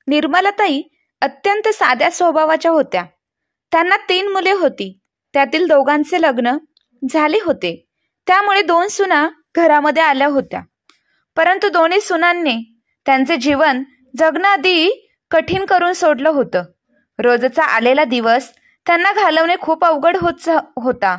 निर्मलाताई अत्यंत साध्या स्वभावाच्या होत्या. त्यांना 3 मुले होती. त्यातील दोघांचे लग्न झाले होते. त्यामुळे 2 सुना घरामध्ये आल्या होत्या. परंतु दोन्ही सुनांनी त्यांचे जीवन जगणं आधी कठीण करून सोडलं होतं. रोजचा आलेला दिवस त्यांना घालवणे खूप अवघड होता.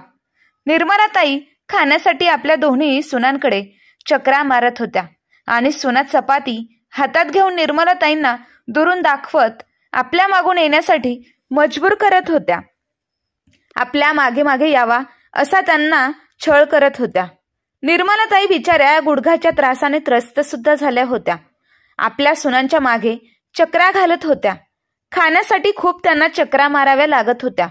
निर्मलाताई खाण्यासाठी आपल्या दोन्ही सुनांकडे चक्रा मारत होत्या आणि सुना चपाती हातात घेऊन निर्मलाताईंना दुरून दाखवत आपल्या मागून येण्यासाठी मजबूर करत होत्या. आपल्या मागे मागे यावा असा त्यांना छळ करत होत्या. निर्मलाताई बिचाऱ्या गुडघ्याच्या त्रासाने त्रस्त सुद्धा झाल्या होत्या. आपल्या सुनांच्या मागे चक्रा घालत होत्या. खाण्यासाठी खूप त्यांना चक्रा माराव्या लागत होत्या.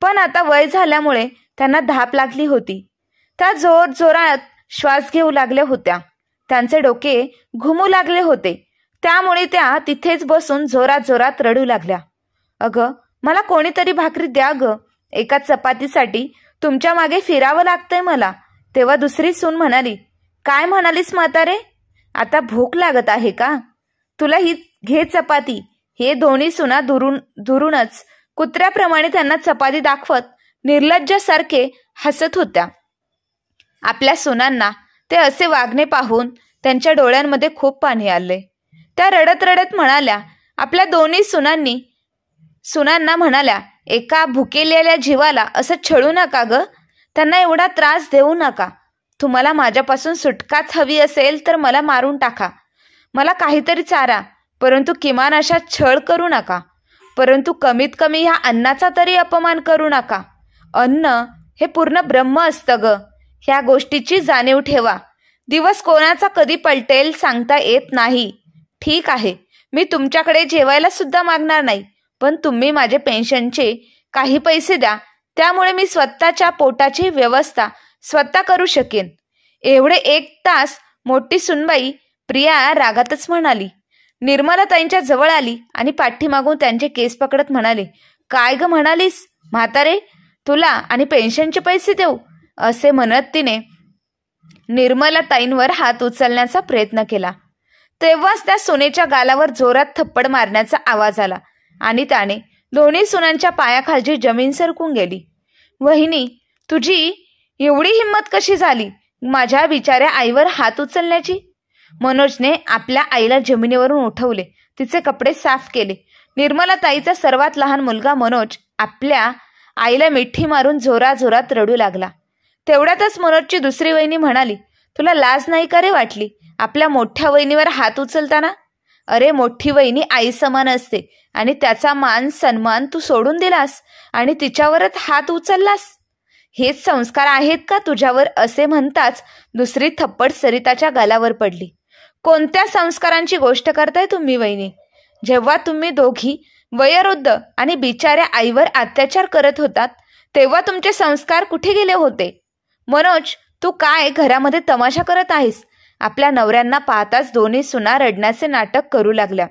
पण आता वय झाल्यामुळे त्यांना धाप लागली होती. त्या जोर जोरात श्वास घेऊ लागल्या होत्या. त्यांचे डोके घुमू लागले होते. त्यामुळे त्या तिथेच बसून जोरात जोरात रडू लागल्या. अगं, मला कोणीतरी भाकरी द्या ग. एका चपातीसाठी तुमच्या मागे फिरावं लागतंय मला. तेव्हा दुसरी सून म्हणाली, काय म्हणालीस म्हातारे? आता भूक लागत आहे का? तुला ही घे चपाती. हे दोन्ही सुना दुरूनच कुत्र्याप्रमाणे त्यांना चपाती दाखवत निर्लज्जासारखे हसत होत्या. आपल्या सुनांना ते असे वागणे पाहून त्यांच्या डोळ्यांमध्ये खूप पाणी आले. त्या रडत रडत म्हणाल्या, आपल्या दोन्ही सुनांना म्हणाल्या, एका भुकेलेल्या जीवाला असं छळू नका ग. त्यांना एवढा त्रास देऊ नका. तुम्हाला माझ्यापासून सुटकाच हवी असेल तर मला मारून टाका. मला काहीतरी चारा, परंतु किमान अशा छळ करू नका. परंतु कमीत कमी ह्या अन्नाचा तरी अपमान करू नका. अन्न हे पूर्ण ब्रह्म असतं ग. ह्या गोष्टीची जाणीव ठेवा. दिवस कोणाचा कधी पलटेल सांगता येत नाही. ठीक आहे, मी तुमच्याकडे जेवायला सुद्धा मागणार नाही. पण तुम्ही माझे पेन्शनचे काही पैसे द्या. त्यामुळे मी स्वतःच्या पोटाची व्यवस्था स्वतः करू शकेन. एवढे 1 तास मोठी सुनबाई प्रिया रागातच म्हणाली. निर्मलाताईंच्या जवळ आली आणि पाठीमागून त्यांचे केस पकडत म्हणाले, काय ग म्हणालीस म्हातारे? तुला आणि पेन्शनचे पैसे देऊ? असे म्हणत तिने निर्मलाताईंवर हात उचलण्याचा प्रयत्न केला. तेव्हाच त्या सुनेच्या गालावर जोरात थप्पड मारण्याचा आवाज आला आणि त्याने दोन्ही सुनांच्या पायाखालची जमीन सरकून गेली. वहिनी, तुझी एवढी हिंमत कशी झाली माझ्या बिचाऱ्या आईवर हात उचलण्याची? मनोजने आपल्या आईला जमिनीवरून उठवले. तिचे कपडे साफ केले. निर्मलाताईचा सर्वात लहान मुलगा मनोज आपल्या आईला मिठी मारून जोराजोरात रडू लागला. तेवढ्यातच मनोजची दुसरी वहिनी म्हणाली, तुला लाज नाही का रे वाटली आपल्या मोठ्या वहिनीवर हात उचलताना? अरे, मोठी वहिनी आई समान असते आणि त्याचा मान सन्मान तू सोडून दिलास आणि तिच्यावरच हात उचललास. हेच संस्कार आहेत का तुझ्यावर? असे म्हणताच दुसरी थप्पड सरिताच्या गालावर पडली. कोणत्या संस्कारांची गोष्ट करताय तुम्ही वहिनी? जेव्हा तुम्ही दोघी वयोवृद्ध आणि बिचाऱ्या आईवर अत्याचार करत होतात तेव्हा तुमचे संस्कार कुठे गेले होते? मनोज, तू काय घरामध्ये तमाशा करत आहेस? आपल्या नवऱ्यांना पाहताच दोन्ही सुना रडण्याचे नाटक करू लागल्या.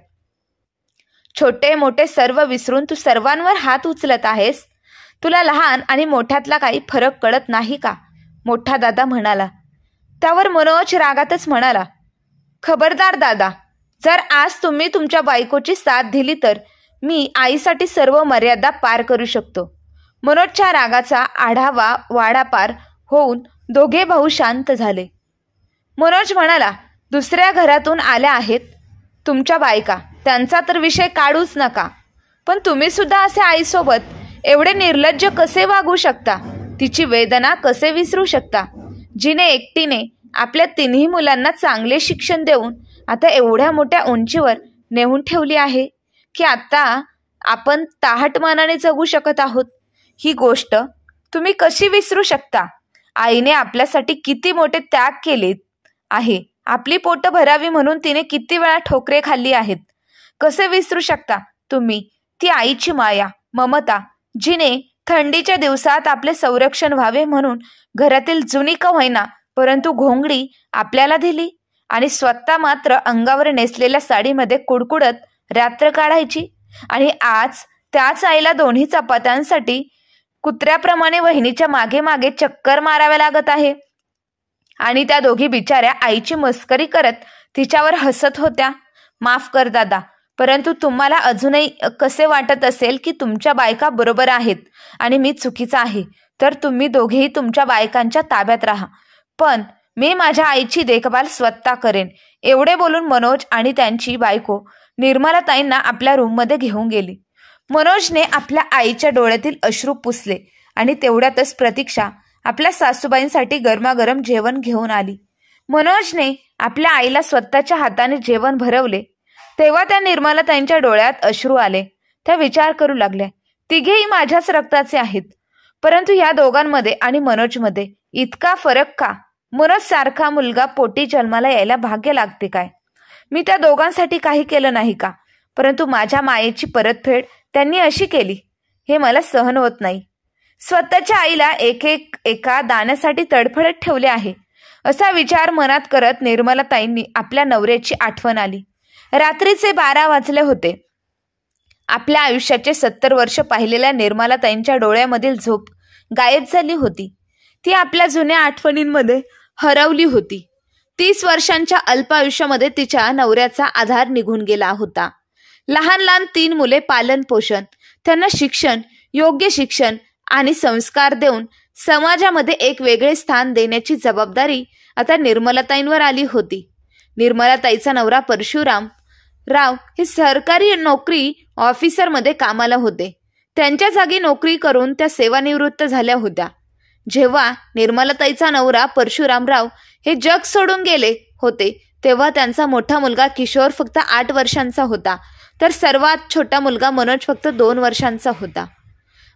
छोटे मोठे सर्व विसरून तू सर्वांवर हात उचलत आहेस. तुला लहान आणि मोठ्यातला काही फरक कळत नाही का? मोठा दादा म्हणाला. त्यावर मनोज रागातच म्हणाला, खबरदार दादा, जर आज तुम्ही तुमच्या बायकोची साथ दिली तर मी आईसाठी सर्व मर्यादा पार करू शकतो. मनोजच्या रागाचा आढावा वाडापार होऊन दोघे भाऊ शांत झाले. मनोज म्हणाला, दुसऱ्या घरातून आल्या आहेत तुमच्या बायका, त्यांचा तर विषय काढूच नका. पण तुम्ही सुद्धा असे आईसोबत एवढे निर्लज्ज कसे वागू शकता? तिची वेदना कसे विसरू शकता? जिने एकटीने आपल्या 3ही मुलांना चांगले शिक्षण देऊन आता एवढ्या मोठ्या उंचीवर नेऊन ठेवली आहे की आता आपण ताहटमानाने जगू शकत आहोत. ही गोष्ट तुम्ही कशी विसरू शकता? आईने आपल्यासाठी किती मोठे त्याग केलेत आहे. आपली पोटं भरावी म्हणून तिने किती वेळा ठोकरे खाल्ली आहेत. कसे विसरू शकता तुम्ही ती आईची माया, ममता, जिने थंडीच्या दिवसात आपले संरक्षण व्हावे म्हणून घरातील जुनी का होईना परंतु घोंगडी आपल्याला दिली आणि स्वतः मात्र अंगावर नेसलेल्या साडीमध्ये कुडकुडत रात्र काढायची. आणि आज त्याच आईला दोन्ही चपात्यांसाठी कुत्र्याप्रमाणे वहिनीच्या मागे मागे चक्कर माराव्या लागत आहे. आणि त्या दोघी बिचाऱ्या आईची मस्करी करत तिच्यावर हसत होत्या. माफ कर दादा, परंतु तुम्हाला अजूनही कसे वाटत असेल की तुमच्या बायका बरोबर आहेत आणि मी चुकीचा आहे, तर तुम्ही दोघेही तुमच्या बायकांच्या ताब्यात राहा, पण मी माझ्या आईची देखभाल स्वतः करेन. एवढे बोलून मनोज आणि त्यांची बायको निर्मलाताईंना आपल्या रूममध्ये घेऊन गेली. मनोजने आपल्या आईच्या डोळ्यातील अश्रू पुसले आणि तेवढ्यातच प्रतीक्षा आपल्या सासूबाईंसाठी गरमागरम जेवण घेऊन आली. मनोजने आपल्या आईला स्वतःच्या हाताने जेवण भरवले तेव्हा त्या निर्मलाताईंच्या डोळ्यात अश्रू आले. त्या विचार करू लागल्या, तिघेही माझ्याच रक्ताचे आहेत, परंतु या दोघांमध्ये आणि मनोजमध्ये इतका फरक का? मनोज सारखा मुलगा पोटी जन्माला यायला भाग्य लागते काय? मी त्या दोघांसाठी काही केलं नाही का? परंतु माझ्या मायेची परतफेड त्यांनी अशी केली, हे मला सहन होत नाही. स्वतःच्या आईला एका दाण्यासाठी तडफडत ठेवले आहे, असा विचार मनात करत निर्मलाताईंनी आपल्या नवऱ्याची आठवण आली. रात्रीचे 12 वाजले होते. आपल्या आयुष्याचे 70 वर्ष पाहिलेल्या निर्मलाताईंच्या डोळ्यामधील झोप गायब झाली होती. ती आपल्या जुन्या आठवणींमध्ये हरवली होती. 30 वर्षांच्या अल्प आयुष्यामध्ये तिच्या नवऱ्याचा आधार निघून गेला होता. लहान लहान 3 मुले पालन पोषण, त्यांना शिक्षण, योग्य शिक्षण आणि संस्कार देऊन समाजामध्ये एक वेगळे स्थान देण्याची जबाबदारी आता निर्मलाताईंवर आली होती. निर्मलाताईचा नवरा परशुराम राव हे सरकारी नोकरी ऑफिसरमध्ये कामाला होते. त्यांच्या जागी नोकरी करून त्या सेवानिवृत्त झाल्या होत्या. जेव्हा निर्मलाताईचा नवरा परशुरामराव हे जग सोडून गेले होते तेव्हा त्यांचा मोठा मुलगा किशोर फक्त 8 वर्षांचा होता, तर सर्वात छोटा मुलगा मनोज फक्त 2 वर्षांचा होता.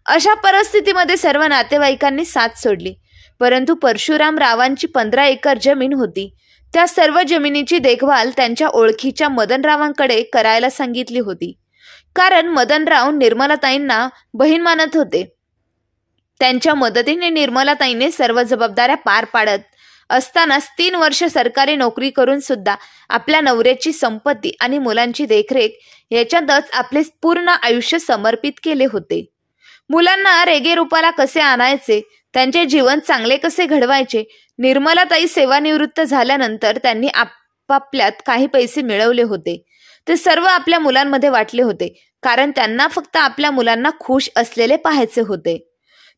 अशा परिस्थितीमध्ये सर्व नातेवाईकांनी साथ सोडली, परंतु परशुरामरावांची 15 एकर जमीन होती. त्या सर्व जमिनीची देखभाल त्यांच्या ओळखीच्या मदनरावांकडे करायला सांगितली होती, कारण मदनराव निर्मलाताईंना बहीण मानत होते. त्यांच्या मदतीने निर्मलाताईंनी सर्व जबाबदाऱ्या पार पाडत असतानाच 3 वर्ष सरकारी नोकरी करून सुद्धा आपल्या नवऱ्याची संपत्ती आणि मुलांची देखरेख याच्यातच आपले पूर्ण आयुष्य समर्पित केले होते. मुलांना रेगे रूपाला कसे आणायचे, त्यांचे जीवन चांगले कसे घडवायचे. निर्मलाताई सेवानिवृत्त झाल्यानंतर त्यांनी आपापल्यात काही पैसे मिळवले होते. ते सर्व आपल्या मुलांमध्ये वाटले होते, कारण त्यांना फक्त आपल्या मुलांना खुश असलेले पाहायचे होते.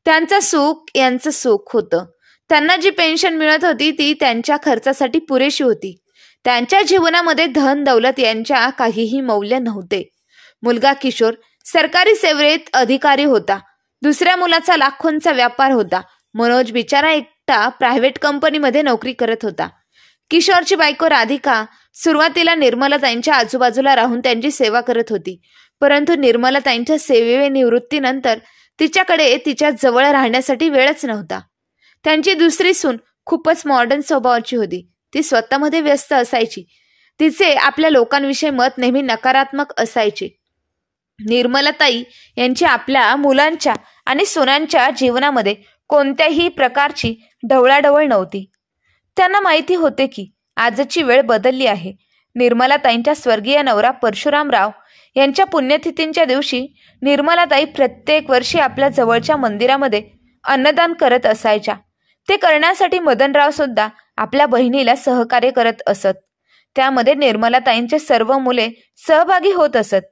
त्यांचं सुख यांचं सुख होतं. त्यांना जी पेन्शन मिळत होती ती त्यांच्या खर्चासाठी पुरेशी होती. त्यांच्या जीवनामध्ये धन दौलत यांच्या काहीही मौल्य नव्हते. मुलगा किशोर सरकारी सेवेत अधिकारी होता. दुसऱ्या मुलाचा लाखोंचा व्यापार होता. मनोज बिचारा एकटा प्रायव्हेट कंपनीमध्ये नोकरी करत होता. किशोरची बायको राधिका सुरुवातीला निर्मलाताईंच्या आजूबाजूला राहून त्यांची सेवा करत होती, परंतु निर्मलाताईंच्या सेवेनिवृत्तीनंतर तिच्याकडे तिच्या जवळ राहण्यासाठी वेळच नव्हता. त्यांची दुसरी सून खूपच मॉडर्न स्वभावाची होती. ती स्वतःमध्ये व्यस्त असायची. तिचे आपल्या लोकांविषयी मत नेहमी नकारात्मक असायचे. निर्मलाताई यांची आपल्या मुलांच्या आणि सुनांच्या जीवनामध्ये कोणत्याही प्रकारची ढवळाढवळ नव्हती. त्यांना माहिती होते की आजची वेळ बदलली आहे. निर्मलाताईंच्या स्वर्गीय नवरा परशुरामराव यांच्या पुण्यतिथींच्या दिवशी निर्मलाताई प्रत्येक वर्षी आपल्या जवळच्या मंदिरामध्ये अन्नदान करत असायच्या. ते करण्यासाठी मदनराव सुद्धा आपल्या बहिणीला सहकार्य करत असत. त्यामध्ये निर्मलाताईंचे सर्व मुले सहभागी होत असत.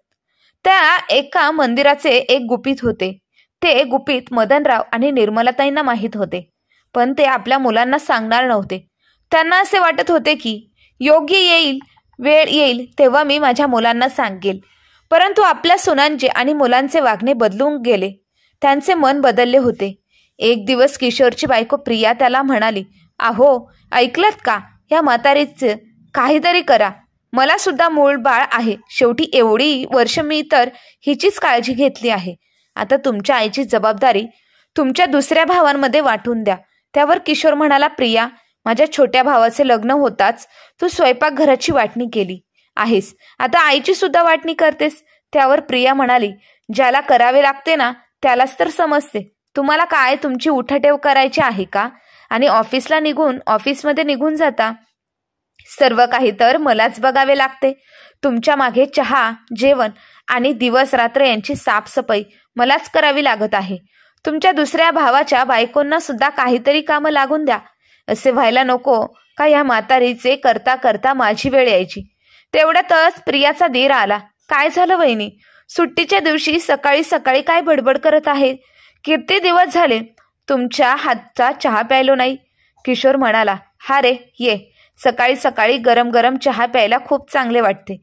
त्या एका मंदिराचे एक गुपित होते. ते गुपित मदनराव आणि निर्मलाताईंना माहीत होते, पण ते आपल्या मुलांना सांगणार नव्हते. त्यांना असे वाटत होते की योग्य वेळ येईल तेव्हा मी माझ्या मुलांना सांगेल. परंतु आपल्या सुनांचे आणि मुलांचे वागणे बदलून गेले. त्यांचे मन बदलले होते. एक दिवस किशोरची बायको प्रिया त्याला म्हणाली, अहो ऐकलत का, या म्हातारीचं काहीतरी करा. मला सुद्धा मूळ बाळ आहे. शेवटी एवढी वर्ष मी तर हिचीच काळजी घेतली आहे. आता तुमच्या आईची जबाबदारी तुमच्या दुसऱ्या भावांमध्ये वाटून द्या. त्यावर किशोर म्हणाला, प्रिया, माझ्या छोट्या भावाचे लग्न होताच तू स्वयंपाकघराची वाटणी केली आहेस, आता आईची सुद्धा वाटणी करतेस. त्यावर प्रिया म्हणाली, ज्याला करावे लागते ना त्यालाच तर समजते. तुम्हाला काय तुमची उठाठेव करायची आहे का? आणि ऑफिसमध्ये निघून जाता. सर्व काही तर मलाच बघावे लागते. तुमच्या मागे चहा, जेवण आणि दिवस रात्र यांची साफसफाई मलाच करावी लागत आहे. तुमच्या दुसऱ्या भावाच्या बायकोंना सुद्धा काहीतरी कामं लागून द्या. असे व्हायला नको का या म्हातारीचे करता करता माझी वेळ यायची. तेवढ्यातच प्रियाचा दीर आला. काय झालं वहिनी? सुट्टीच्या दिवशी सकाळी सकाळी काय बडबड करत आहे? किती दिवस झाले तुमच्या हातचा चहा प्यायलो नाही. किशोर म्हणाला, हा रे ये, सकाळी सकाळी गरम गरम चहा प्यायला खूप चांगले वाटते.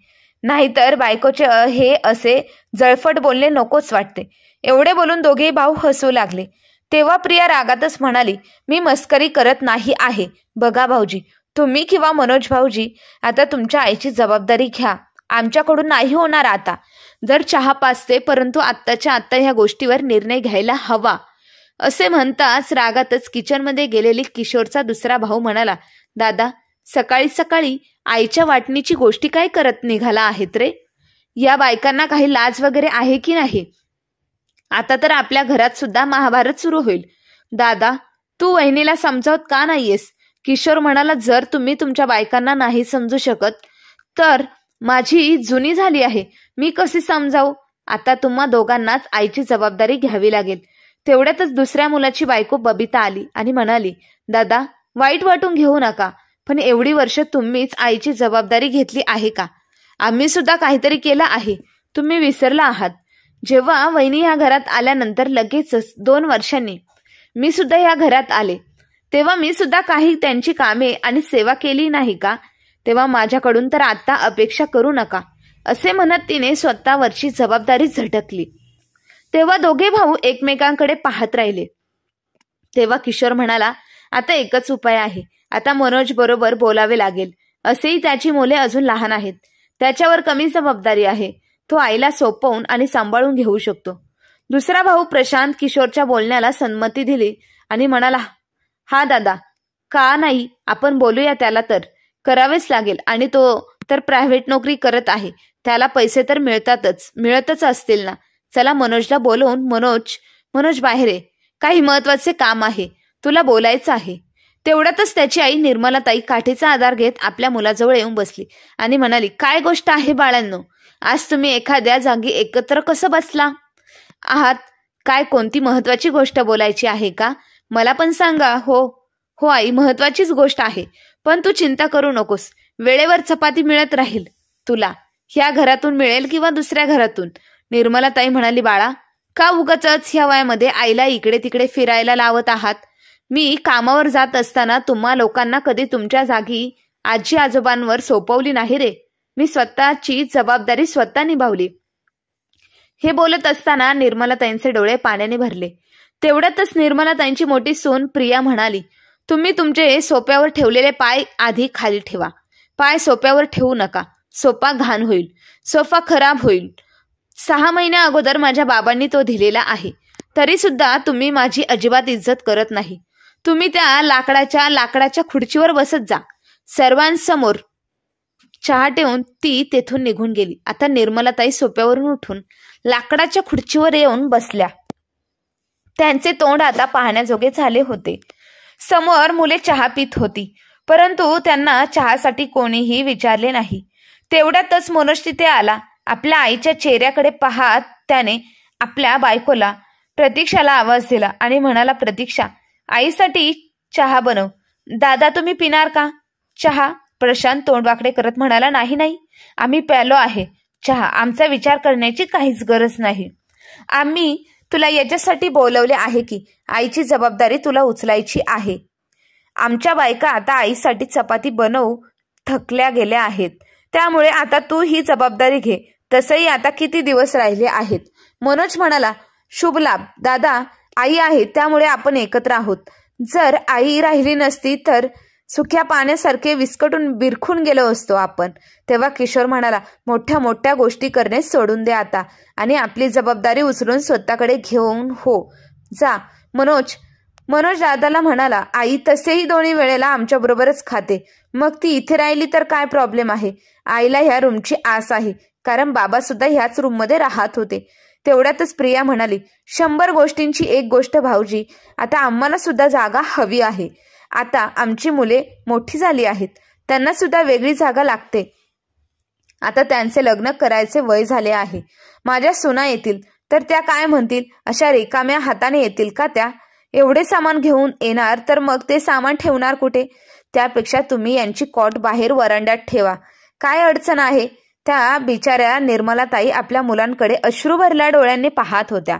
नाहीतर बायकोचे हे असे जळफट बोलणे नकोच वाटते. एवढे बोलून दोघेही भाऊ हसू लागले. तेव्हा प्रिया रागातच म्हणाली, मी मस्करी करत नाही आहे. बघा भाऊजी, तुम्ही किंवा मनोज भाऊजी आता तुमच्या आईची जबाबदारी घ्या. आमच्याकडून नाही होणार आता. जर चहा पाचते, परंतु आत्ताच्या आत्ता ह्या गोष्टीवर निर्णय घ्यायला हवा. असे म्हणताच रागातच किचनमध्ये गेलेली किशोरचा दुसरा भाऊ म्हणाला, दादा, सकाळी सकाळी आईच्या वाटणीची गोष्टी काय करत निघाला आहेत रे? या बायकांना काही लाज वगैरे आहे की नाही? आता तर आपल्या घरात सुद्धा महाभारत सुरू होईल. दादा, तू वहिनीला समजावत का नाहीयेस? किशोर म्हणाला, जर तुम्ही तुमच्या बायकांना नाही समजू शकत तर माझी जुनी झाली आहे, मी कशी समजावू? आता तुम्हा दोघांनाच आईची जबाबदारी घ्यावी लागेल. तेवढ्यातच दुसऱ्या मुलाची बायको बबिता आली आणि म्हणाली, दादा, वाईट वाटून घेऊ नका, पण एवढी वर्ष तुम्हीच आईची जबाबदारी घेतली आहे का? आम्ही सुद्धा काहीतरी केलं आहे, तुम्ही विसरला आहात. जेव्हा वहिनी ह्या घरात आल्यानंतर लगेचच 2 वर्षांनी मी सुद्धा ह्या घरात आले, तेव्हा मी सुद्धा काही त्यांची कामे आणि सेवा केली नाही का? तेव्हा माझ्याकडून तर आता अपेक्षा करू नका. असे म्हणत तिने स्वतःवरची जबाबदारी झटकली. तेव्हा दोघे भाऊ एकमेकांकडे पाहत राहिले. तेव्हा किशोर म्हणाला, आता एकच उपाय आहे. आता मनोज बरोबर बोलावे लागेल. असेही त्याची मुले अजून लहान आहेत, त्याच्यावर कमी जबाबदारी आहे. तो आईला सोपवून आणि सांभाळून घेऊ शकतो. दुसरा भाऊ प्रशांत किशोरच्या बोलण्याला संमती दिली आणि म्हणाला, हा दादा, का नाही, आपण बोलूया त्याला, तर करावेच लागेल. आणि तो तर प्रायव्हेट नोकरी करत आहे, त्याला पैसे तर मिळतच असतील ना. चला मनोजला बोलवून, मनोज बाहेर आहे, काही महत्वाचे काम आहे, तुला बोलायचं आहे. तेवढ्यातच त्याची आई निर्मलाताई काठीचा आधार घेत आपल्या मुलाजवळ येऊन बसली आणि म्हणाली, काय गोष्ट आहे बाळांनो? आज तुम्ही एखाद्या जागी एकत्र कसं बसला आहात? काय कोणती महत्वाची गोष्ट बोलायची आहे का? मला पण सांगा. हो आई, महत्वाचीच गोष्ट आहे, पण तू चिंता करू नकोस. वेळेवर चपाती मिळत राहील तुला. ह्या घरातून मिळेल किंवा दुसऱ्या घरातून. निर्मलाताई म्हणाली, बाळा, का उगाचच ह्या वयामध्ये आईला इकडे तिकडे फिरायला लावत आहात? मी कामावर जात असताना तुम्हा लोकांना कधी तुमच्या जागी आजी आजोबांवर सोपवली नाही रे. मी स्वतःची जबाबदारी स्वतः निभावली. हे बोलत असताना निर्मलाताईंचे डोळे पाण्याने भरले. तेवढ्यातच निर्मलाताईंची मोठी सून प्रिया म्हणाली, तुम्ही तुमचे सोप्यावर ठेवलेले पाय आधी खाली ठेवा. पाय सोप्यावर ठेवू नका, सोफा घाण होईल, सोफा खराब होईल. 6 महिन्या अगोदर माझ्या बाबांनी तो दिलेला आहे, तरी सुद्धा तुम्ही माझी अजिबात इज्जत करत नाही. तुम्ही त्या लाकडाच्या खुर्चीवर बसत जा. सर्वांसमोर चहा ठेवून ती तेथून निघून गेली. आता निर्मलाताई सोप्यावरून उठून लाकडाच्या खुर्चीवर येऊन बसल्या. त्यांचे तोंड आता पाहण्याजोगे झाले होते. समोर मुले चहा पित होती, परंतु त्यांना चहासाठी कोणीही विचारले नाही. तेवढ्यातच मनोज तिथे आला. आपल्या आईच्या चेहऱ्याकडे पाहत त्याने आपल्या बायकोला प्रतीक्षाला आवाज दिला आणि म्हणाला, प्रतीक्षा, आईसाठी चहा बनव. दादा, तुम्ही पिणार का चहा? प्रशांत तोंडवाकडे करत म्हणाला, नाही, आम्ही प्यालो आहे चहा, आमचा विचार करण्याची काहीच गरज नाही. आम्ही तुला याच्यासाठी बोलवले आहे की आईची जबाबदारी तुला उचलायची आहे. आमच्या बायका आता आईसाठी चपाती बनवू थकल्या गेल्या आहेत, त्यामुळे आता तू ही जबाबदारी घे. तसंही आता किती दिवस राहिले आहेत. मनोज म्हणाला, शुभ लाभ दादा, आई आहे त्यामुळे आपण एकत्र आहोत. जर आई राहिली नसती तर सुक्या पाण्यासारखे विस्कटून बिरखून गेलो असतो आपण. तेव्हा किशोर म्हणाला, मोठ्या मोठ्या गोष्टी करणे सोडून दे आता आणि आपली जबाबदारी उचलून स्वतःकडे घेऊन जा. मनोज दादाला म्हणाला, आई तसेही दोन्ही वेळेला आमच्या बरोबरच खाते, मग ती इथे राहिली तर काय प्रॉब्लेम आहे? आईला ह्या रूमची आस आहे, कारण बाबा सुद्धा ह्याच रूममध्ये राहत होते. तेवढ्यातच प्रिया म्हणाली, 100 गोष्टींची एक गोष्ट भाऊजी, आता आम्हाला सुद्धा जागा हवी आहे. आता आमची मुले मोठी झाली आहेत, त्यांना सुद्धा वेगळी जागा लागते. आता त्यांचे लग्न करायचे वय झाले आहे. माझ्या सुना येतील तर त्या काय म्हणतील? अशा रिकाम्या हाताने येतील का त्या? एवढे सामान घेऊन येणार तर मग ते सामान ठेवणार कुठे? त्यापेक्षा तुम्ही यांची कॉट बाहेर वरांड्यात ठेवा. काय अडचण आहे? त्या बिचाऱ्या निर्मलाताई आपल्या मुलांकडे अश्रू भरल्या डोळ्यांनी पाहत होत्या.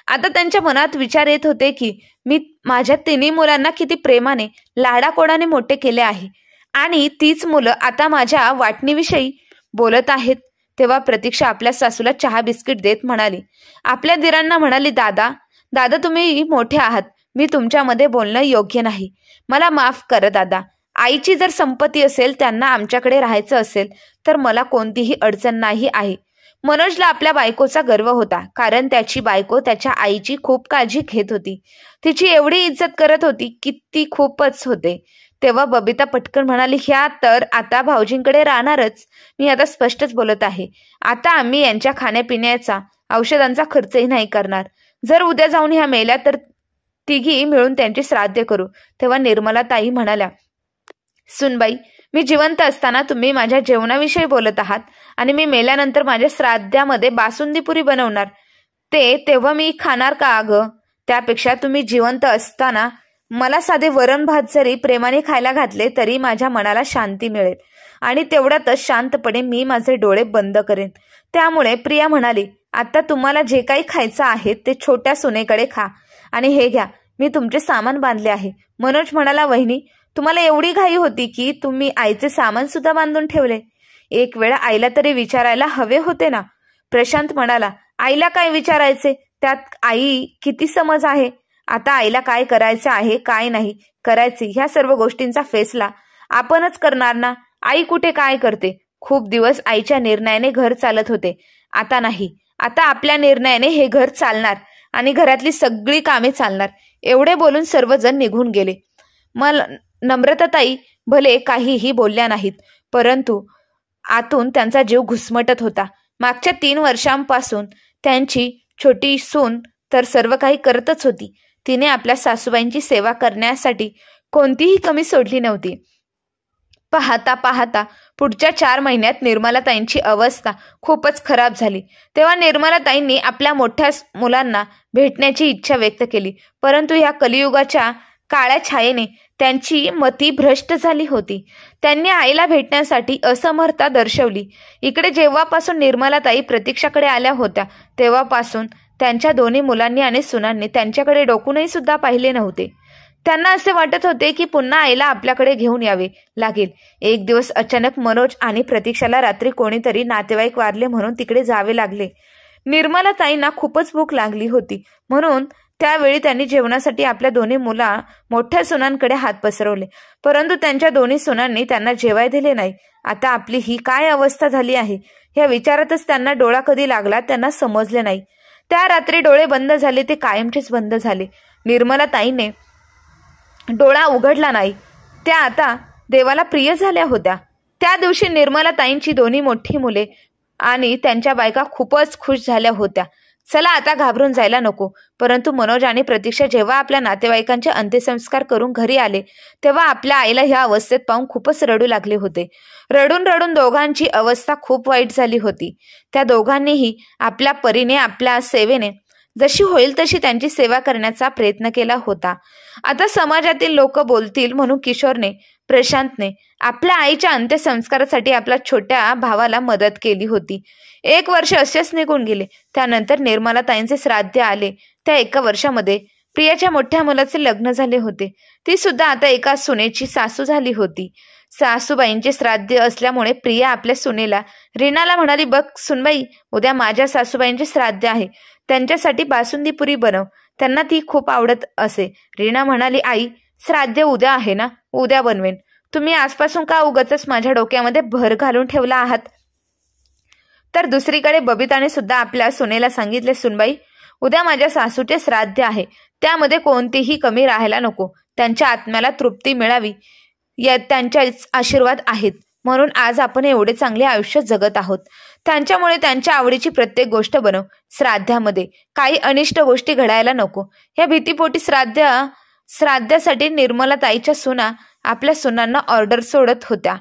आता त्यांच्या मनात विचार येत होते की मी माझ्या तिन्ही मुलांना किती प्रेमाने लाडाकोडाने मोठे केले आहे आणि तीच मुलं आता माझ्या वाटणीविषयी बोलत आहेत. तेव्हा प्रतीक्षा आपल्या सासूला चहा बिस्किट देत म्हणाली. आपल्या दिरांना म्हणाली, दादा दादा तुम्ही मोठे आहात, मी तुमच्यामध्ये बोलणं योग्य नाही, मला माफ करा दादा. आईची जर संपत्ती असेल, त्यांना आमच्याकडे राहायचं असेल तर मला कोणतीही अडचण नाही आहे. मनोजला आपल्या बायकोचा गर्व होता, कारण त्याची बायको त्याच्या आईची खूप काळजी घेत होती, तिची एवढी इज्जत करत होती की ती खूपच होते. तेव्हा बबिता पटकन म्हणाली, ह्या तर आता भाऊजींकडे राहणारच. मी आता स्पष्टच बोलत आहे. आता आम्ही यांच्या खाण्यापिण्याचा औषधांचा खर्चही नाही करणार. जर उद्या जाऊन ह्या मेल्या तर तिघी मिळून त्यांची श्राद्ध करू. तेव्हा निर्मलाताई म्हणाल्या, सुनबाई मी जिवंत असताना तुम्ही माझ्या जेवणाविषयी बोलत आहात आणि मी मेल्यानंतर माझ्या श्राद्धामध्ये बासुंदी पुरी बनवणार, तेव्हा मी खाणार का अगं? त्यापेक्षा तुम्ही जिवंत असताना मला साधे वरण भात जरी प्रेमाने खायला घातले तरी माझ्या मनाला शांती मिळेल आणि तेवढ्यातच शांतपणे मी माझे डोळे बंद करेन. त्यामुळे प्रिया म्हणाली, आता तुम्हाला जे काही खायचं आहे ते छोट्या सुनेकडे खा आणि हे घ्या, मी तुमचे सामान बांधले आहे. मनोज म्हणाला, वहिनी तुम्हाला एवढी घाई होती की तुम्ही आईचे सामान सुद्धा बांधून ठेवले. एक वेळा आईला तरी विचारायला हवे होते ना. प्रशांत म्हणाला, आईला काय विचारायचे, त्यात आई किती समज आहे. आता आईला काय करायचं आहे काय नाही करायचे ह्या सर्व गोष्टींचा फैसला आपणच करणार ना. आई कुठे काय करते. खूप दिवस आईच्या निर्णयाने घर चालत होते, आता नाही. आता आपल्या निर्णयाने हे घर चालणार आणि घरातली सगळी कामे चालणार. एवढे बोलून सर्वजण निघून गेले. नम्रताताई भले काहीही बोलल्या नाहीत, परंतु आतून त्यांचा जीव घुसमटत होता. मागच्या 3 वर्षांपासून त्यांची छोटी सून तर सर्व काही करतच होती. तिने आपल्या सासूबाईंची सेवा करण्यासाठी कोणतीही कमी सोडली नव्हती. पाहता पाहता पुढच्या 4 महिन्यात निर्मलाताईंची अवस्था खूपच खराब झाली. तेव्हा निर्मलाताईंनी आपल्या मोठ्या मुलांना भेटण्याची इच्छा व्यक्त केली, परंतु ह्या कलियुगाच्या काळ्या छायेने त्यांची मती भ्रष्ट झाली होती. त्यांनी आईला भेटण्यासाठी असमर्थता दर्शवली. इकडे जेव्हापासून निर्मलाताई प्रतीक्षाकडे आल्या होत्या तेव्हापासून त्यांच्या दोन्ही मुलांनी आणि सुनांनी त्यांच्याकडे डोकूनही सुद्धा पाहिले नव्हते. त्यांना असे वाटत होते की पुन्हा आईला आपल्याकडे घेऊन यावे लागेल. एक दिवस अचानक मनोज आणि प्रतीक्षाला रात्री कोणीतरी नातेवाईक वारले म्हणून तिकडे जावे लागले. निर्मलाताईंना खूपच भूक लागली होती, म्हणून त्यावेळी त्यांनी जेवणासाठी आपल्या दोन्ही मोठ्या सुनांकडे हात पसरवले, परंतु त्यांच्या दोन्ही सुनांनी त्यांना जेवाय दिले नाही. आता आपली ही काय अवस्था झाली आहे या विचारातच त्यांना डोळा कधी लागला त्यांना समजले नाही. त्या रात्री डोळे बंद झाले ते कायमचेच बंद झाले. निर्मलाताईने डोळा उघडला नाही. त्या आता देवाला प्रिय झाल्या होत्या. त्या दिवशी निर्मलाताईंची दोन्ही मोठी मुले आणि त्यांच्या बायका खूपच खुश झाल्या होत्या. चला आता घाबरून जायला नको. परंतु मनोज आणि प्रतीक्षा जेव्हा आपल्या नातेवाईकांचे अंत्यसंस्कार करून घरी आले तेव्हा आपल्या आईला ह्या अवस्थेत पाहून खूपच रडू लागले होते. रडून रडून दोघांची अवस्था खूप वाईट झाली होती. त्या दोघांनीही आपल्या परीने आपल्या सेवेने जशी होईल तशी त्यांची सेवा करण्याचा प्रयत्न केला होता. आता समाजातील लोक बोलतील म्हणून किशोरने प्रशांतने आपल्या आईच्या अंत्यसंस्कारासाठी आपल्या छोट्या भावाला मदत केली होती. 1 वर्ष असेच निघून गेले. त्यानंतर निर्मलाताईंचे श्राद्ध आले. त्या 1 वर्षामध्ये प्रियाच्या मोठ्या मुलाचे लग्न झाले होते. ती सुद्धा आता एका सुनेची सासू झाली होती. सासूबाईंचे श्राद्ध असल्यामुळे प्रिया आपल्या सुनेला रीनाला म्हणाली, बघ सुनबाई, उद्या माझ्या सासूबाईंचे श्राद्ध आहे, त्यांच्यासाठी बासुंदी पुरी बनव, त्यांना ती खूप आवडत असे. रीना म्हणाली, आई श्राद्ध उद्या आहे ना, उद्या बनवेन. तुम्ही आजपासून का उगाचच माझ्या डोक्यामध्ये भर घालून ठेवला आहात. तर दुसरीकडे बबिताने सुद्धा आपल्या सुनेला सांगितले, सुनबाई उद्या माझ्या सासूचे श्राद्ध आहे, त्यामध्ये कोणतीही कमी राहायला नको. त्यांच्या आत्म्याला तृप्ती मिळावी या त्यांचेच आशीर्वाद आहेत, म्हणून आज आपण एवढे चांगले आयुष्य जगत आहोत. त्यांच्यामुळे त्यांच्या आवडीची प्रत्येक गोष्ट बनव. श्राद्धामध्ये काही अनिष्ट गोष्टी घडायला नको. या भीतीपोटी श्राद्धासाठी निर्मलाताईच्या सुना आपल्या सुनांना ऑर्डर सोडत होत्या.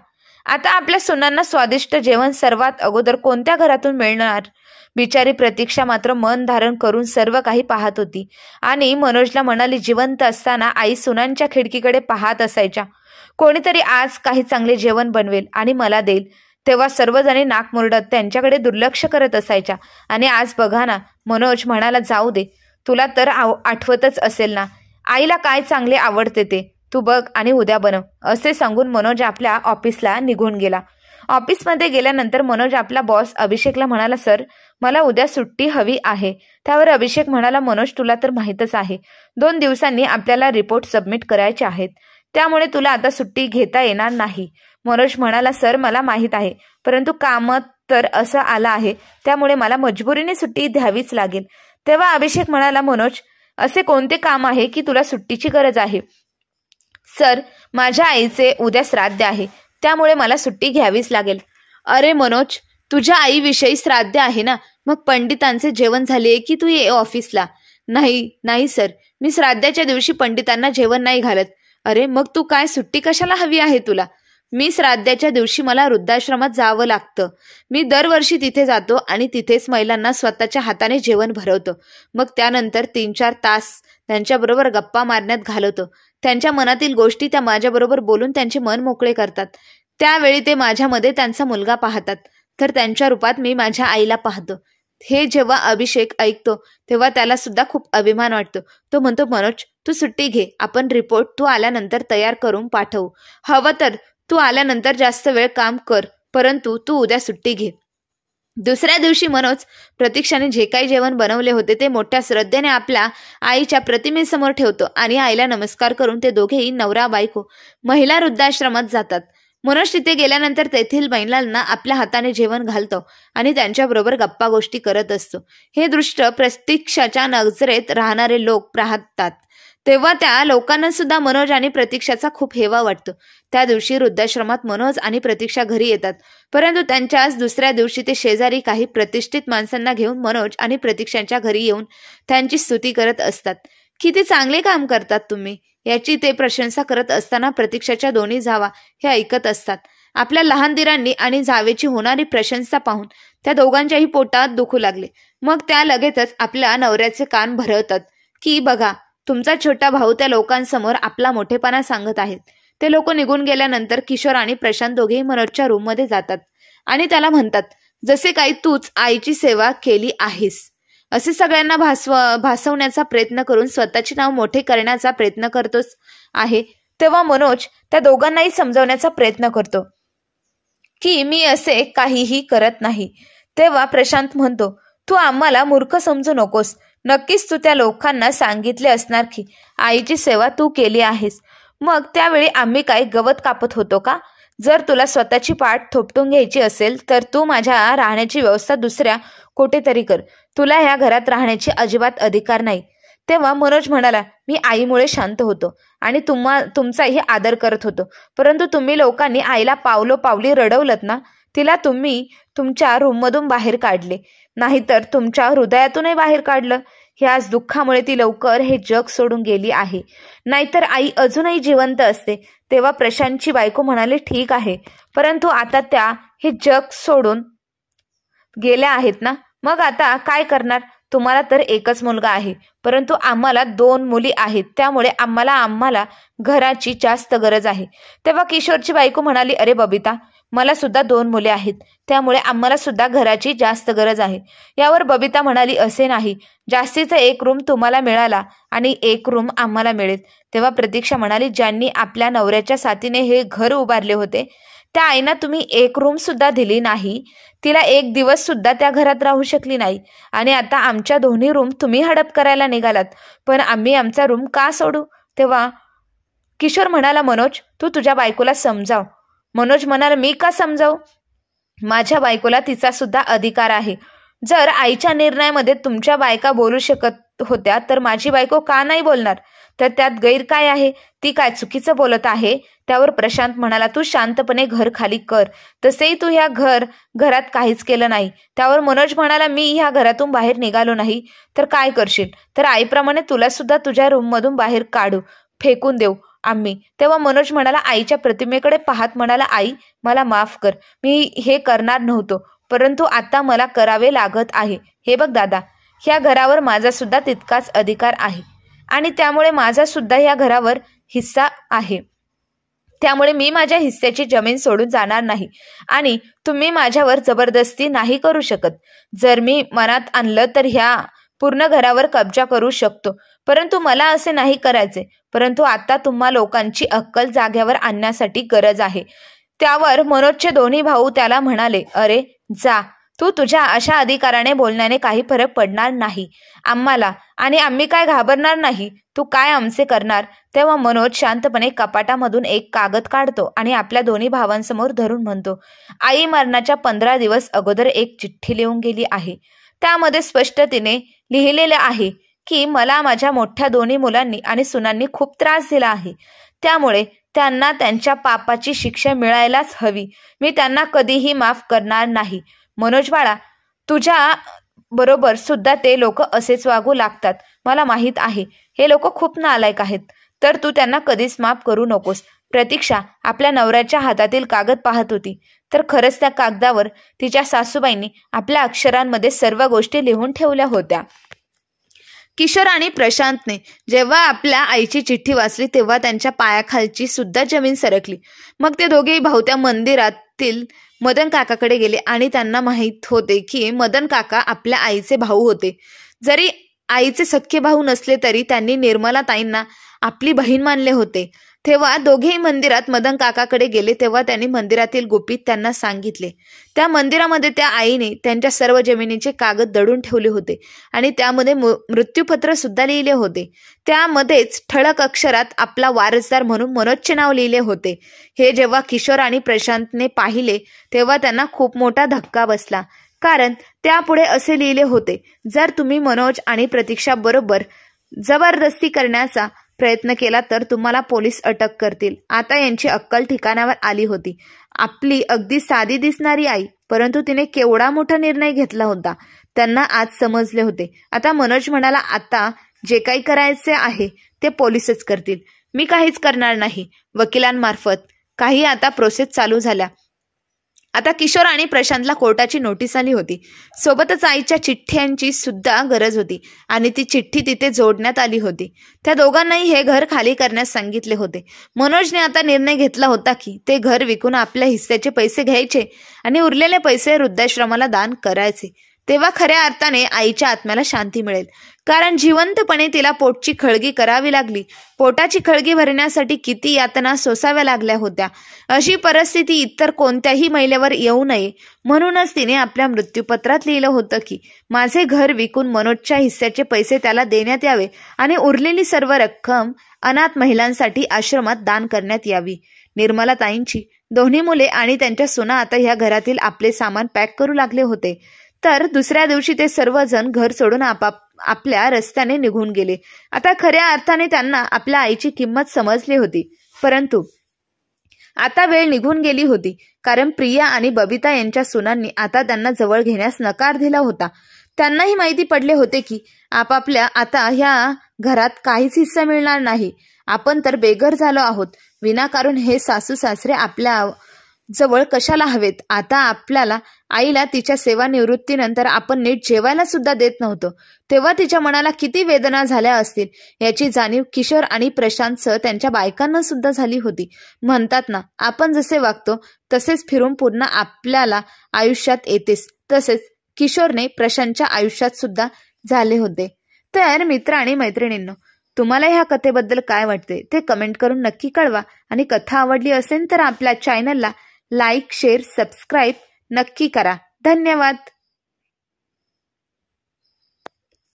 आता आपल्या सुनांना स्वादिष्ट जेवण सर्वात अगोदर कोणत्या घरातून मिळणार. बिचारी प्रतीक्षा मात्र मन धारण करून सर्व काही पाहत होती आणि मनोजला म्हणाली, जिवंत असताना आई सुनांच्या खिडकीकडे पाहत असायच्या. कोणीतरी आज काही चांगले जेवण बनवेल आणि मला देईल, तेव्हा सर्वजणी नाक मुरडत त्यांच्याकडे दुर्लक्ष करत असायच्या. आणि आज बघा ना, मनोज म्हणाला, जाऊ दे, तुला तर आठवतच असेल ना, आईला काय चांगले आवडते ते तू बघ आणि उद्या बनव, असे सांगून मनोज आपल्या ऑफिसला निघून गेला. ऑफिसमध्ये गेल्यानंतर मनोज आपला बॉस अभिषेकला म्हणाला, सर, मला उद्या सुट्टी हवी आहे. त्यावर अभिषेक म्हणाला, मनोज, तुला तर माहीतच आहे 2 दिवसांनी आपल्याला रिपोर्ट सबमिट करायचे आहेत, त्यामुळे तुला आता सुट्टी घेता येणार नाही. मनोज म्हणाला, सर, मला माहीत आहे, परंतु कामात तर असं आलं आहे, त्यामुळे मला मजबुरीने सुट्टी द्यावीच लागेल. तेव्हा अभिषेक म्हणाला, मनोज, असे कोणते काम आहे की तुला सुट्टीची गरज आहे? सर, माझ्या आईचे उद्या श्राद्ध आहे, त्यामुळे मला सुट्टी घ्यावीच लागेल. अरे मनोज, तुझ्या आईविषयी श्राद्ध आहे ना, मग पंडितांचे जेवण झाले की तू ये ऑफिसला. नाही सर, मी श्राद्धाच्या दिवशी पंडितांना जेवण नाही घालत. अरे मग तू काय, सुट्टी कशाला हवी आहे तुला? मी श्राद्धाच्या दिवशी मला वृद्धाश्रमात जावं लागतं. मी दरवर्षी तिथे जातो आणि तिथेच महिलांना स्वतःच्या हाताने जेवण भरवतो. मग त्यानंतर 3-4 तास त्यांच्याबरोबर गप्पा मारण्यात घालवतो. त्यांच्या मनातील गोष्टी त्या माझ्याबरोबर बोलून त्यांचे मन मोकळे करतात. त्यावेळी ते माझ्यामध्ये त्यांचा मुलगा पाहतात, तर त्यांच्या रूपात मी माझ्या आईला पाहतो. हे जेव्हा अभिषेक ऐकतो तेव्हा त्याला सुद्धा खूप अभिमान वाटतो. तो म्हणतो, मनोज, तू सुट्टी घे, आपण रिपोर्ट तू आल्यानंतर तयार करून पाठवू. हवं तर तू आल्यानंतर जास्त वेळ काम कर, परंतु तू उद्या सुट्टी घे. दुसऱ्या दिवशी मनोज प्रतीक्षाने जे काही जेवण बनवले होते ते मोठ्या श्रद्धेने आपल्या आईच्या प्रतिमेसमोर ठेवतो आणि आईला नमस्कार करून ते दोघेही नवरा बायको महिला वृद्धाश्रमात जातात. मनोज तिथे गेल्यानंतर तेथील महिलांना आपल्या हाताने जेवण घालतो आणि त्यांच्याबरोबर गप्पा गोष्टी करत असतो. हे दृश्य प्रतीक्षाच्या नजरेत राहणारे लोक पाहतात. तेव्हा त्या लोकांना सुद्धा मनोज आणि प्रतीक्षाचा खूप हेवा वाटतो. त्या दिवशी वृद्धाश्रमात मनोज आणि प्रतीक्षा घरी येतात, परंतु त्यांच्याच दुसऱ्या दिवशी ते शेजारी काही प्रतिष्ठित माणसांना घेऊन मनोज आणि प्रतीक्षांच्या घरी येऊन त्यांची स्तुती करत असतात. किती चांगले काम करतात तुम्ही, याची ते प्रशंसा करत असताना प्रतीक्षाच्या दोन्ही जावा हे ऐकत असतात. आपल्या लहान दिरांनी आणि जावेची होणारी प्रशंसा पाहून त्या दोघांच्याही पोटात दुखू लागले. मग त्या लगेचच आपल्या नवऱ्याचे कान भरवतात की बघा, तुमचा छोटा भाऊ त्या लोकांसमोर आपला मोठेपणा सांगत आहेत. ते लोक निघून गेल्यानंतर किशोर आणि प्रशांत दोघेही मनोजच्या रूममध्ये जातात आणि त्याला म्हणतात, जसे काही तूच आईची सेवा केली आहेस असे सगळ्यांना भासवण्याचा प्रयत्न करून स्वतःचे नाव मोठे करण्याचा प्रयत्न करतोस आहे. तेव्हा मनोज त्या दोघांनाही समजवण्याचा प्रयत्न करतो की मी असे काहीही करत नाही. तेव्हा प्रशांत म्हणतो, तू आम्हाला मूर्ख समजू नकोस. नक्कीच तू त्या लोकांना सांगितले असणार की आईची सेवा तू केली आहेस. मग त्यावेळी आम्ही काय गवत कापत होतो का? जर तुला स्वतःची पाठ थोपटून घ्यायची असेल तर तू माझ्या राहण्याची व्यवस्था दुसऱ्या कुठेतरी कर. तुला ह्या घरात राहण्याची अजिबात अधिकार नाही. तेव्हा मनोज म्हणाला, मी आईमुळे शांत होतो आणि तुमचाही आदर करत होतो, परंतु तुम्ही लोकांनी आईला पावलोपावली रडवलत ना. तिला तुम्ही तुमच्या रूममधून बाहेर काढले, नाहीतर तुमच्या हृदयातूनही बाहेर काढलं. ह्याच दुःखामुळे ती लवकर हे जग सोडून गेली आहे, नाहीतर आई अजूनही जिवंत असते. तेव्हा प्रशांतची बायको म्हणाली, ठीक आहे, परंतु आता त्या हे जग सोडून गेल्या आहेत ना, मग आता काय करणार? तुम्हाला तर एकच मुलगा आहे, परंतु आम्हाला 2 मुली आहेत, त्यामुळे आम्हाला घराची जास्त गरज आहे. तेव्हा किशोरची बायको म्हणाली, अरे बबिता, मला सुद्धा 2 मुले आहेत, त्यामुळे आम्हाला सुद्धा घराची जास्त गरज आहे. यावर बबिता म्हणाली, असे नाही, जास्तीचा 1 रूम तुम्हाला मिळाला आणि 1 रूम आम्हाला मिळेल. तेव्हा प्रतीक्षा म्हणाली, ज्यांनी आपल्या नवऱ्याच्या साथीने हे घर उभारले होते त्या आईना तुम्ही 1 रूम सुद्धा दिली नाही. तिला 1 दिवस सुद्धा त्या घरात राहू शकली नाही आणि आता आमच्या दोन्ही रूम तुम्ही हडप करायला निघालात. पण आम्ही आमचा रूम का सोडू? तेव्हा किशोर म्हणाला, मनोज, तू तुझ्या बायकोला समजाव. मनोज म्हणाला, मी का समजावू? माझ्या बायकोला तिचा सुद्धा अधिकार आहे. जर आईच्या निर्णयामध्ये तुमच्या बायका बोलू शकत होत्या तर माझी बायको का नाही बोलणार? तर त्यात गैर काय आहे? ती काय चुकीचं बोलत आहे? त्यावर प्रशांत म्हणाला, तू शांतपणे घर खाली कर. तसेही तू ह्या घरात काहीच केलं नाही. त्यावर मनोज म्हणाला, मी ह्या घरातून बाहेर निघालो नाही तर काय करशील? तर आईप्रमाणे तुला सुद्धा तुझ्या रूममधून बाहेर काढू, फेकून देऊ आम्ही. तेव्हा मनोज म्हणाला, आईच्या प्रतिमेकडे पाहत म्हणाला, आई, मला माफ कर, मी हे करणार नव्हतो, परंतु आता मला करावे लागत आहे. हे बघ दादा, ह्या घरावर माझा सुद्धा तितकाच अधिकार आहे आणि त्यामुळे माझा सुद्धा ह्या घरावर हिस्सा आहे. त्यामुळे मी माझ्या हिस्स्याची जमीन सोडून जाणार नाही आणि तुम्ही माझ्यावर जबरदस्ती नाही करू शकत. जर मी मनात आणलं तर ह्या पूर्ण घरावर कब्जा करू शकतो, परंतु मला असे नाही करायचे. परंतु आता तुम्हा लोकांची अक्कल जाग्यावर आणण्यासाठी गरज आहे. त्यावर मनोजचे दोन्ही भाऊ त्याला म्हणाले, अरे जा, तू तुझ्या अशा अधिकाराने बोलण्याने काही फरक पडणार नाही आम्हाला, आणि आम्ही काय घाबरणार नाही. तू काय आमचे करणार? तेव्हा मनोज शांतपणे कपाटामधून एक कागद काढतो आणि आपल्या दोन्ही भावांसमोर धरून म्हणतो, आई मरणाच्या 15 दिवस अगोदर एक चिठ्ठी लिहून गेली आहे. त्यामध्ये स्पष्टतेने लिहिलेले आहे की मला माझ्या मोठ्या दोन्ही मुलांनी आणि सुनांनी खूप त्रास दिला आहे. त्यामुळे त्यांना त्यांच्या पापाची शिक्षा मिळायलाच हवी. मी त्यांना कधीही माफ करणार नाही. मनोज बाळा, तुझ्या बरोबर सुद्धा ते लोक असेच वागू लागतात. मला माहित आहे हे लोक खूप नालायक आहेत, तर तू त्यांना कधीच माफ करू नकोस. प्रतीक्षा आपल्या नवऱ्याच्या हातातील कागद पाहत होती, तर खरंच त्या कागदावर तिच्या सासूबाईंनी आपल्या अक्षरांमध्ये सर्व गोष्टी लिहून ठेवल्या होत्या. किशोर आणि प्रशांतने जेव्हा आपल्या आईची चिठ्ठी वाचली तेव्हा त्यांच्या पायाखालची सुद्धा जमीन सरकली. मग ते दोघेही भाऊ त्या मंदिरातील मदन काकाकडे गेले आणि त्यांना माहीत होते की मदन काका आपल्या आईचे भाऊ होते. जरी आईचे सख्खे भाऊ नसले तरी त्यांनी निर्मला ताईंना आपली बहीण मानले होते. तेव्हा दोघेही मंदिरात मदन काकाकडे गेले तेव्हा त्यांनी मंदिरातील गुपित त्यांना सांगितले. त्या मंदिरामध्ये त्या आईने त्यांच्या सर्व जमिनीचे कागद दडून ठेवले होते आणि त्यामध्ये मृत्यूपत्र सुद्धा लिहिले होते. त्यामध्येच ठळक अक्षरात आपला वारसदार म्हणून मनोजचे नाव लिहिले होते. हे जेव्हा किशोर आणि प्रशांतने पाहिले तेव्हा त्यांना खूप मोठा धक्का बसला, कारण त्यापुढे असे लिहिले होते, जर तुम्ही मनोज आणि प्रतीक्षा बरोबर जबरदस्ती करण्याचा प्रयत्न केला तर तुम्हाला पोलीस अटक करतील. आता यांची अक्कल ठिकाणावर आली होती. आपली अगदी साधी दिसणारी आई, परंतु तिने केवढा मोठा निर्णय घेतला होता त्यांना आज समजले होते. आता मनोज म्हणाला, आता जे काही करायचे आहे ते पोलीसच करतील, मी काहीच करणार नाही. वकिलांमार्फत काही आता प्रोसेस चालू झाल्या. आता किशोर आणि प्रशांतला कोर्टाची नोटीस आली होती. सोबतच आईच्या चिठ्ठ्यांची सुद्धा गरज होती आणि ती चिठ्ठी तिथे जोडण्यात आली होती. त्या दोघांनाही हे घर खाली करण्यास सांगितले होते. मनोजने आता निर्णय घेतला होता की ते घर विकून आपल्या हिस्स्याचे पैसे घ्यायचे आणि उरलेले पैसे वृद्धाश्रमाला दान करायचे. तेव्हा खऱ्या अर्थाने आईच्या आत्म्याला शांती मिळेल, कारण जिवंतपणे तिला पोटची खळगी करावी लागली. पोटाची खळगी भरण्यासाठी किती यातना सोसाव्या लागल्या होत्या. अशी परिस्थिती इतर कोणत्याही महिलेवर येऊ नये म्हणूनच तिने आपल्या मृत्यूपत्रात लिहिलं होतं की माझे घर विकून मनोजच्या हिस्स्याचे पैसे त्याला देण्यात यावे आणि उरलेली सर्व रक्कम अनाथ महिलांसाठी आश्रमात दान करण्यात यावी. निर्मला ताईंची दोन्ही मुले आणि त्यांच्या सुना आता ह्या घरातील आपले सामान पॅक करू लागले होते. तर दुसऱ्या दिवशी ते सर्वजण घर सोडून आपल्या रस्त्याने निघून गेले. आता खऱ्या अर्थाने त्यांना आपल्या आईची किंमत समजली होती, परंतु आता वेळ निघून गेली होती, कारण प्रिया आणि बबिता यांच्या सुनांनी आता त्यांना जवळ घेण्यास नकार दिला होता. त्यांनाही माहिती पडले होते की आपापल्या आता ह्या घरात काहीच हिस्सा मिळणार नाही. आपण तर बेघर झालो आहोत. विनाकारण हे सासू सासरे आपल्या जवळ कशाला हवेत. आता आपल्याला आईला तिच्या सेवानिवृत्तीनंतर आपण नीट जेवायला सुद्धा देत नव्हतो. तेव्हा तिच्या मनाला किती वेदना झाल्या असतील याची जाणीव किशोर आणि प्रशांतसह त्यांच्या बायकांना सुद्धा झाली होती. म्हणतात ना, आपण जसे वागतो तसेच फिरून पुन्हा आपल्याला आयुष्यात येतेस. तसेच किशोरने प्रशांतच्या आयुष्यात सुद्धा झाले होते. तर मित्र आणि मैत्रिणींनो, तुम्हाला ह्या कथेबद्दल काय वाटते ते कमेंट करून नक्की कळवा. आणि कथा आवडली असेल तर आपल्या चॅनलला लाईक, शेअर, सबस्क्राईब नक्की करा. धन्यवाद.